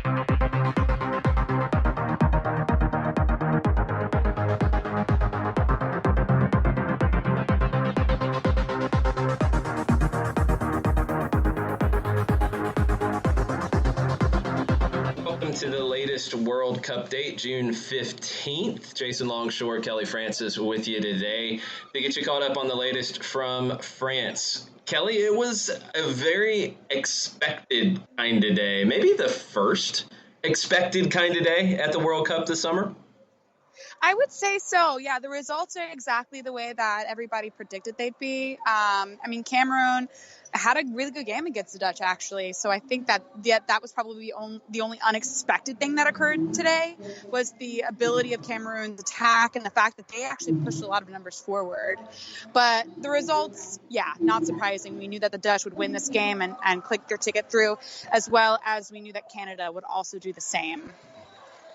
Welcome to the latest World Cup date, June 15th. Jason Longshore, Kelly Francis with you today to get you caught up on the latest from France. Kelly, it was a very expected kind of day, maybe the first expected kind of day at the World Cup this summer. I would say so. Yeah, the results are exactly the way that everybody predicted they'd be. Cameroon had a really good game against the Dutch, actually. So I think that was probably the only unexpected thing that occurred today was the ability of Cameroon's attack and the fact that they actually pushed a lot of numbers forward. But the results, not surprising. We knew that the Dutch would win this game and click their ticket through, as well as we knew that Canada would also do the same.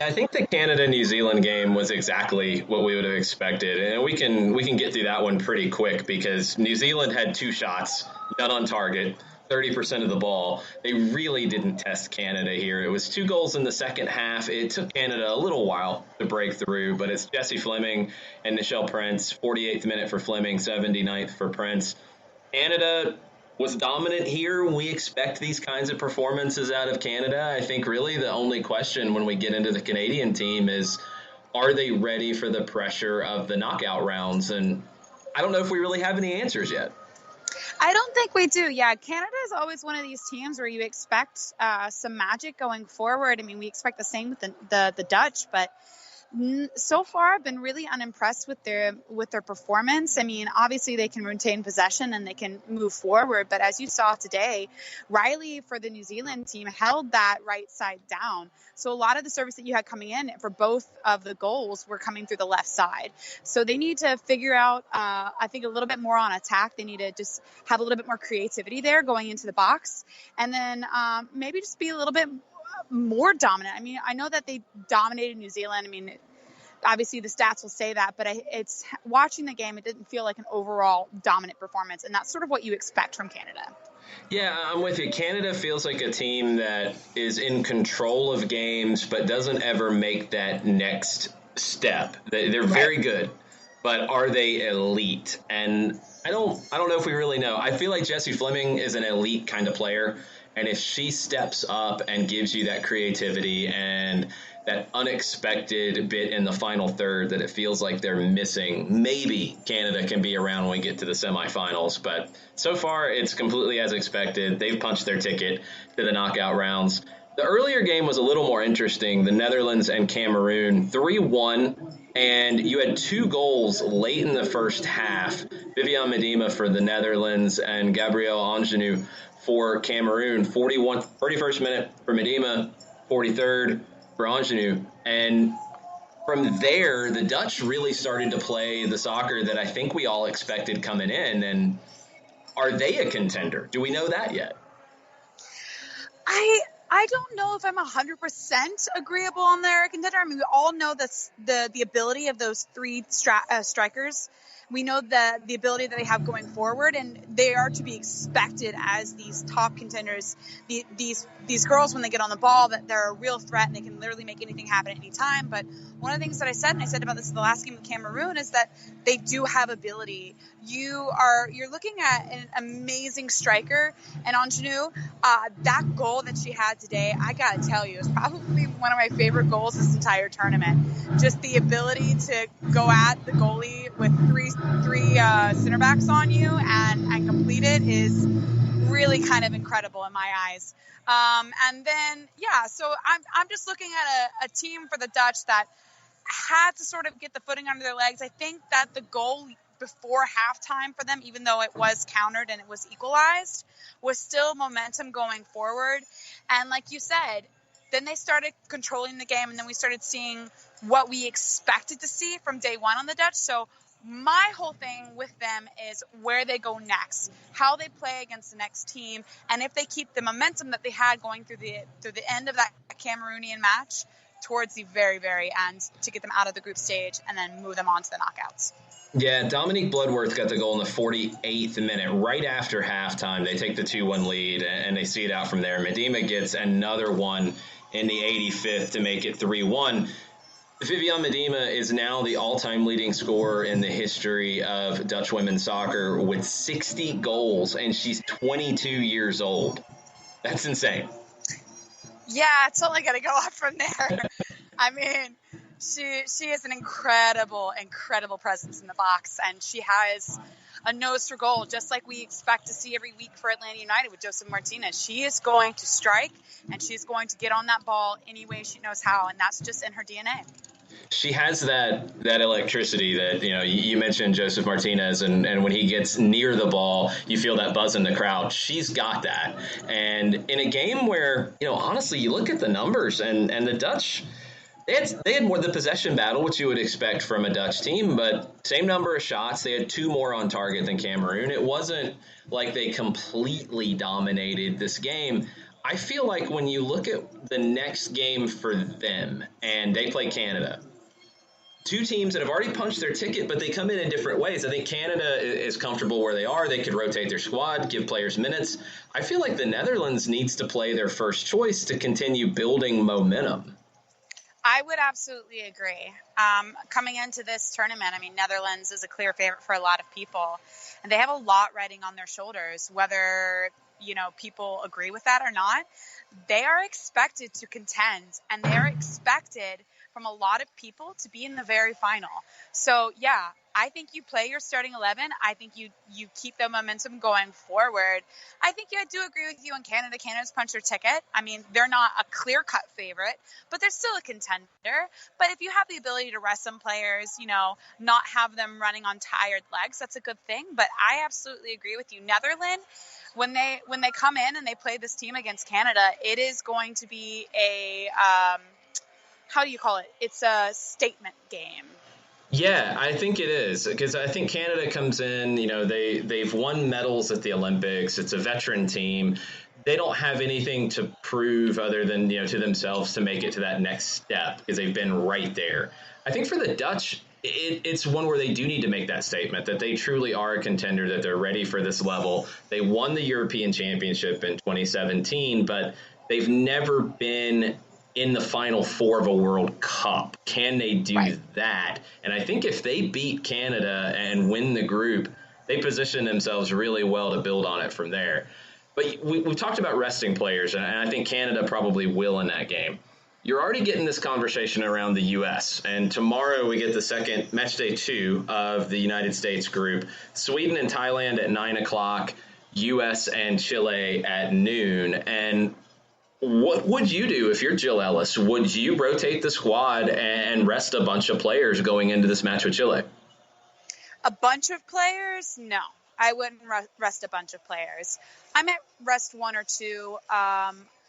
I think the Canada-New Zealand game was exactly what we would have expected, and we can get through that one pretty quick because New Zealand had 2 shots, none on target, 30% of the ball. They really didn't test Canada here. It was 2 goals in the second half. It took Canada a little while to break through, but it's Jessie Fleming and Nichelle Prince, 48th minute for Fleming, 79th for Prince. Canada was dominant here. We expect these kinds of performances out of Canada. I think really the only question when we get into the Canadian team is, are they ready for the pressure of the knockout rounds? And I don't know if we really have any answers yet. I don't think we do. Yeah, Canada is always one of these teams where you expect some magic going forward. I mean, we expect the same with the Dutch, but so far I've been really unimpressed with their performance. I mean, obviously they can retain possession and they can move forward, but as you saw today, Riley for the New Zealand team held that right side down. So a lot of the service that you had coming in for both of the goals were coming through the left side. So they need to figure out, I think, a little bit more on attack. They need to just have a little bit more creativity there going into the box, and then maybe just be a little bit more dominant. I mean, I know that they dominated New Zealand. I mean, obviously the stats will say that, but it's watching the game, it didn't feel like an overall dominant performance, and that's sort of what you expect from Canada. Yeah, I'm with you. Canada feels like a team that is in control of games, but doesn't ever make that next step. They're very good, but are they elite? And I don't know if we really know. I feel like Jessie Fleming is an elite kind of player. And if she steps up and gives you that creativity and that unexpected bit in the final third that it feels like they're missing, maybe Canada can be around when we get to the semifinals. But so far, it's completely as expected. They've punched their ticket to the knockout rounds. The earlier game was a little more interesting. The Netherlands and Cameroon, 3-1. And you had 2 goals late in the first half. Viviane Miedema for the Netherlands and Gabrielle Angenou for Cameroon. 31st minute for Miedema, 43rd for Angenou. And from there, the Dutch really started to play the soccer that I think we all expected coming in. And are they a contender? Do we know that yet? I don't know if I'm 100% agreeable on their contender. I mean, we all know the ability of those 3 strikers. We know the ability that they have going forward, and they are to be expected as these top contenders. These girls, when they get on the ball, that they're a real threat and they can literally make anything happen at any time. But one of the things that I said, and I said about this in the last game with Cameroon, is that they do have ability. You're looking at an amazing striker, and Angenou, that goal that she had today, I gotta tell you, is probably one of my favorite goals this entire tournament. Just the ability to go at the goalie with three center backs on you and complete it is really kind of incredible in my eyes. And then, so I'm just looking at a team for the Dutch that had to sort of get the footing under their legs. I think that the goal before halftime for them, even though it was countered and it was equalized, was still momentum going forward. And like you said, then they started controlling the game, and then we started seeing what we expected to see from day one on the Dutch. So my whole thing with them is where they go next, how they play against the next team, and if they keep the momentum that they had going through the end of that Cameroonian match towards the very, very end to get them out of the group stage and then move them on to the knockouts. Yeah, Dominique Bloodworth got the goal in the 48th minute, right after halftime. They take the 2-1 lead, and they see it out from there. Medema gets another one in the 85th to make it 3-1. Viviane Miedema is now the all-time leading scorer in the history of Dutch women's soccer with 60 goals, and she's 22 years old. That's insane. Yeah, it's only going to go up from there. I mean, she is an incredible presence in the box, and she has a nose for goal, just like we expect to see every week for Atlanta United with Joseph Martinez. She is going to strike, and she's going to get on that ball any way she knows how, and that's just in her DNA. She has that electricity that, you mentioned Joseph Martinez, and when he gets near the ball, you feel that buzz in the crowd. She's got that. And in a game where, honestly, you look at the numbers and the Dutch, they had more the possession battle, which you would expect from a Dutch team, but same number of shots. They had 2 more on target than Cameroon. It wasn't like they completely dominated this game. I feel like when you look at the next game for them, and they play Canada, 2 teams that have already punched their ticket, but they come in different ways. I think Canada is comfortable where they are. They could rotate their squad, give players minutes. I feel like the Netherlands needs to play their first choice to continue building momentum. I would absolutely agree. Coming into this tournament, I mean, Netherlands is a clear favorite for a lot of people, and they have a lot riding on their shoulders, whether people agree with that or not. They are expected to contend, and they are expected from a lot of people to be in the very final. So, yeah, I think you play your starting 11. I think you keep the momentum going forward. I think I do agree with you on Canada. Canada's punched their ticket. I mean, they're not a clear-cut favorite, but they're still a contender. But if you have the ability to rest some players, not have them running on tired legs, that's a good thing. But I absolutely agree with you. Netherlands, when they come in and they play this team against Canada, it is going to be a how do you call it? It's a statement game. Yeah, I think it is, because I think Canada comes in, they've won medals at the Olympics. It's a veteran team. They don't have anything to prove other than, to themselves to make it to that next step, because they've been right there. I think for the Dutch, it's one where they do need to make that statement that they truly are a contender, that they're ready for this level. They won the European Championship in 2017, but they've never been in the Final Four of a World Cup. Can they do that? And I think if they beat Canada and win the group, they position themselves really well to build on it from there. But we've talked about resting players, and I think Canada probably will in that game. You're already getting this conversation around the U.S., and tomorrow we get the second match day 2 of the United States group. Sweden and Thailand at 9 o'clock, U.S. and Chile at noon. And what would you do if you're Jill Ellis? Would you rotate the squad and rest a bunch of players going into this match with Chile? A bunch of players? No, I wouldn't rest a bunch of players. I might rest 1 or 2.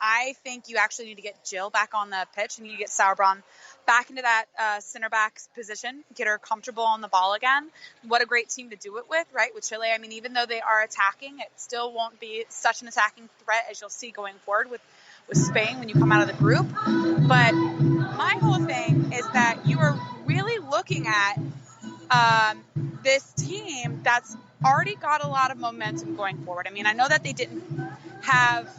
I think you actually need to get Jill back on the pitch, and you get Sauerbrunn back into that center back position, get her comfortable on the ball again. What a great team to do it with, right? With Chile, I mean, even though they are attacking, it still won't be such an attacking threat as you'll see going forward with Spain when you come out of the group. But my whole thing is that you are really looking at this team that's already got a lot of momentum going forward. I mean, I know that they didn't have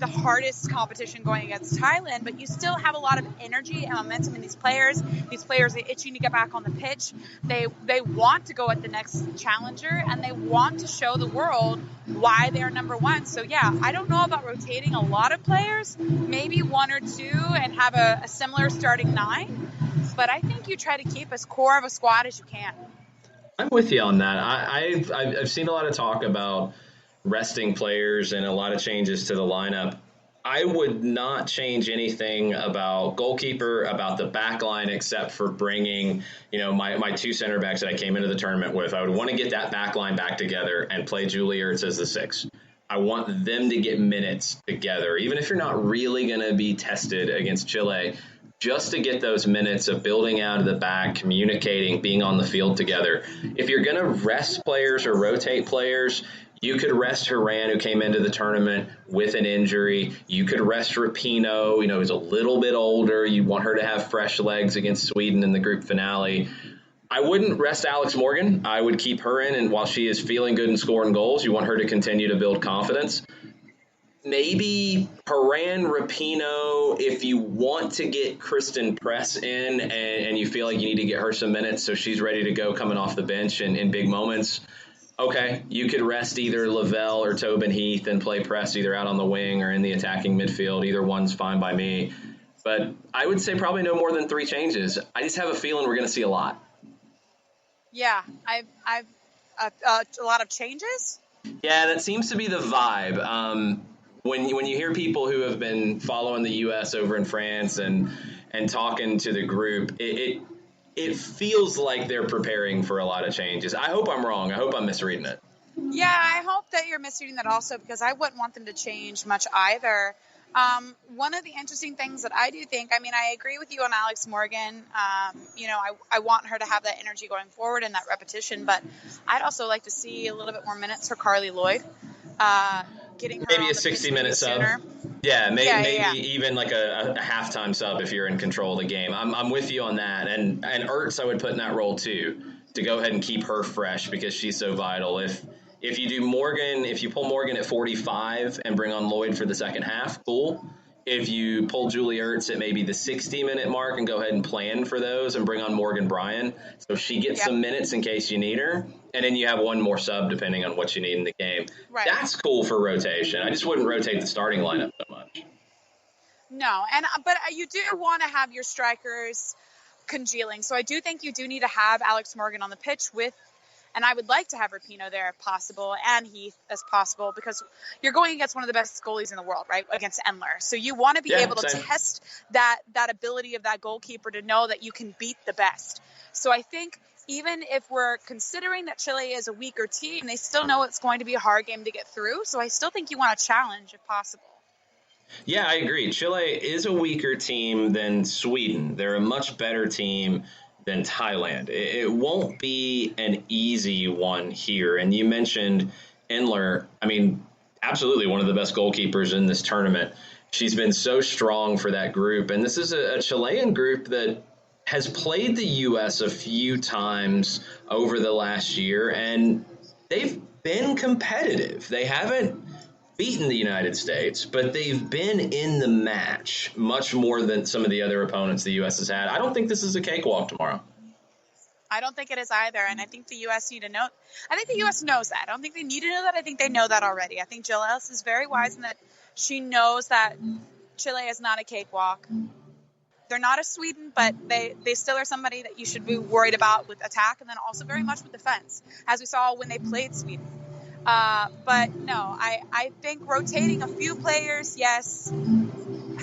the hardest competition going against Thailand, but you still have a lot of energy and momentum in these players. These players are itching to get back on the pitch. They want to go at the next challenger, and they want to show the world why they're number 1. So yeah, I don't know about rotating a lot of players, maybe 1 or 2 and have a similar starting 9, but I think you try to keep as core of a squad as you can. I'm with you on that. I've seen a lot of talk about resting players and a lot of changes to the lineup. I would not change anything about goalkeeper, about the back line, except for bringing, my 2 center backs that I came into the tournament with. I would want to get that back line back together and play Julie Ertz as the 6. I want them to get minutes together, even if you're not really going to be tested against Chile, just to get those minutes of building out of the back, communicating, being on the field together. If you're going to rest players or rotate players, You could rest Haran, who came into the tournament with an injury. You could rest Rapinoe, who's a little bit older. You want her to have fresh legs against Sweden in the group finale. I wouldn't rest Alex Morgan. I would keep her in, and while she is feeling good and scoring goals, you want her to continue to build confidence. Maybe Haran, Rapinoe, if you want to get Kristen Press in and you feel like you need to get her some minutes so she's ready to go coming off the bench in big moments. Okay, you could rest either Lavelle or Tobin Heath and play Press either out on the wing or in the attacking midfield. Either one's fine by me. But I would say probably no more than 3 changes. I just have a feeling we're going to see a lot. Yeah, I've a lot of changes. Yeah, that seems to be the vibe. When you hear people who have been following the U.S. over in France and talking to the group, it feels like they're preparing for a lot of changes. I hope I'm wrong. I hope I'm misreading it. Yeah, I hope that you're misreading that also, because I wouldn't want them to change much either. One of the interesting things that I do think, I agree with you on Alex Morgan. I want her to have that energy going forward and that repetition, but I'd also like to see a little bit more minutes for Carly Lloyd. Getting her maybe a 60-minute sub. Yeah, maybe even like a halftime sub if you're in control of the game. I'm with you on that. And Ertz I would put in that role too, to go ahead and keep her fresh because she's so vital. If you do Morgan, if you pull Morgan at 45 and bring on Lloyd for the second half, cool. If you pull Julie Ertz at maybe the 60-minute mark and go ahead and plan for those and bring on Morgan Bryan so she gets some minutes in case you need her, and then you have one more sub depending on what you need in the game. Right. That's cool for rotation. I just wouldn't rotate the starting lineup so much. No, but you do want to have your strikers congealing. So I do think you do need to have Alex Morgan on the pitch and I would like to have Rapinoe there if possible, and Heath as possible, because you're going against one of the best goalies in the world, right, against Endler. So you want to be able to test that ability of that goalkeeper to know that you can beat the best. So I think even if we're considering that Chile is a weaker team, they still know it's going to be a hard game to get through. So I still think you want a challenge if possible. Yeah, I agree. Chile is a weaker team than Sweden. They're a much better team than Thailand. It won't be an easy one here. And you mentioned Endler. Absolutely one of the best goalkeepers in this tournament. She's been so strong for that group. And this is a Chilean group that has played the U.S. a few times over the last year, and they've been competitive. They haven't beaten the United States, but they've been in the match much more than some of the other opponents the U.S. has had. I don't think this is a cakewalk tomorrow. I don't think it is either, and I think the U.S. need to know. I think the U.S. knows that. I don't think they need to know that. I think they know that already. I think Jill Ellis is very wise in that she knows that Chile is not a cakewalk. They're not a Sweden, but they still are somebody that you should be worried about with attack and then also very much with defense, as we saw when they played Sweden. But no, I think rotating a few players, yes.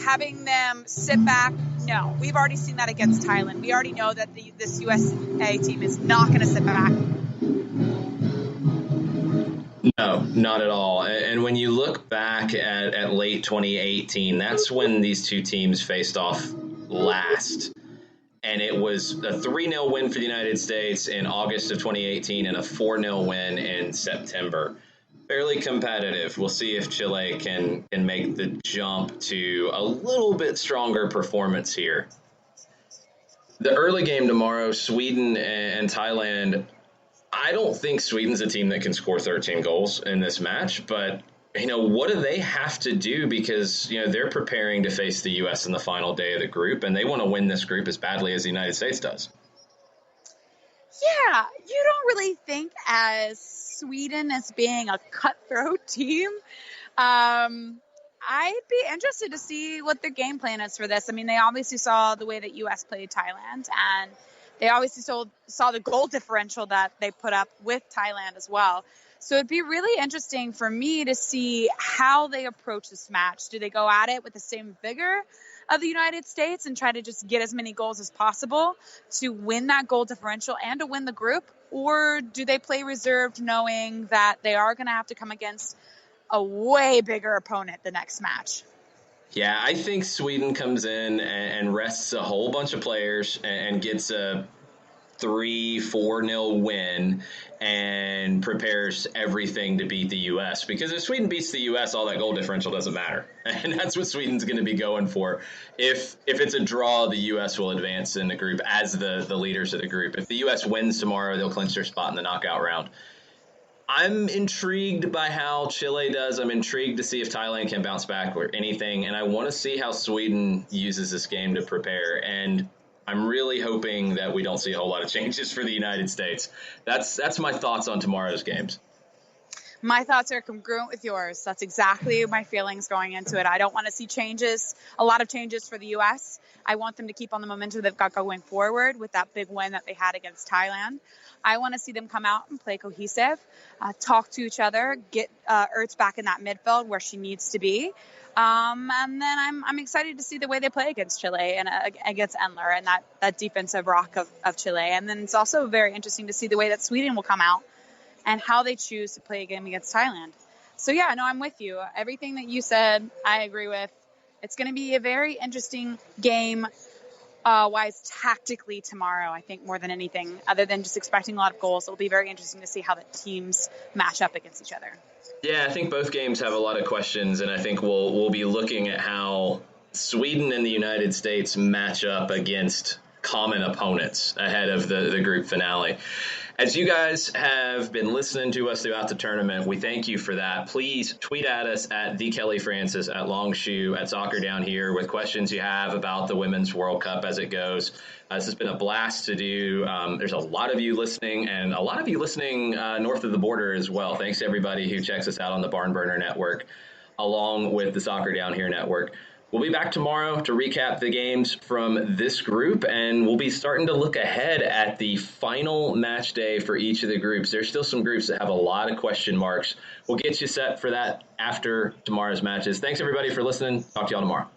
Having them sit back, no. We've already seen that against Thailand. We already know that this USA team is not going to sit back. No, not at all. And when you look back at late 2018, that's when these two teams faced off last. And it was a 3-0 win for the United States in August of 2018 and a 4-0 win in September. Fairly competitive. We'll see if Chile can make the jump to a little bit stronger performance here. The early game tomorrow, Sweden and Thailand. I don't think Sweden's a team that can score 13 goals in this match, but what do they have to do? Because, they're preparing to face the U.S. in the final day of the group, and they want to win this group as badly as the United States does. Yeah, you don't really think as Sweden as being a cutthroat team. I'd be interested to see what their game plan is for this. They obviously saw the way that U.S. played Thailand, and they obviously saw the goal differential that they put up with Thailand as well. So it'd be really interesting for me to see how they approach this match. Do they go at it with the same vigor of the United States and try to just get as many goals as possible to win that goal differential and to win the group? Or do they play reserved knowing that they are going to have to come against a way bigger opponent the next match? Yeah, I think Sweden comes in and rests a whole bunch of players and gets a 3-4-0 win and prepares everything to beat the U.S. Because if Sweden beats the U.S., all that goal differential doesn't matter. And that's what Sweden's going to be going for. If it's a draw, the U.S. will advance in the group as the leaders of the group. If the U.S. wins tomorrow, they'll clinch their spot in the knockout round. I'm intrigued by how Chile does. I'm intrigued to see if Thailand can bounce back or anything. And I want to see how Sweden uses this game to prepare. And I'm really hoping that we don't see a whole lot of changes for the United States. That's my thoughts on tomorrow's games. My thoughts are congruent with yours. That's exactly my feelings going into it. I don't want to see a lot of changes for the U.S. I want them to keep on the momentum they've got going forward with that big win that they had against Thailand. I want to see them come out and play cohesive, talk to each other, get Ertz back in that midfield where she needs to be. And then I'm excited to see the way they play against Chile and against Endler and that defensive rock of Chile. And then it's also very interesting to see the way that Sweden will come out and how they choose to play a game against Thailand. So, yeah, no, I'm with you. Everything that you said, I agree with. It's going to be a very interesting game wise tactically tomorrow, I think, more than anything, other than just expecting a lot of goals. It'll be very interesting to see how the teams match up against each other. Yeah, I think both games have a lot of questions, and I think we'll be looking at how Sweden and the United States match up against common opponents ahead of the group finale. As you guys have been listening to us throughout the tournament, we thank you for that. Please tweet at us at @TheKellyFrancis, at Longshoe, at Soccer Down Here with questions you have about the Women's World Cup as it goes. This has been a blast to do. There's a lot of you listening, and a lot of you listening north of the border as well. Thanks to everybody who checks us out on the Barn Burner Network, along with the Soccer Down Here Network. We'll be back tomorrow to recap the games from this group, and we'll be starting to look ahead at the final match day for each of the groups. There's still some groups that have a lot of question marks. We'll get you set for that after tomorrow's matches. Thanks, everybody, for listening. Talk to y'all tomorrow.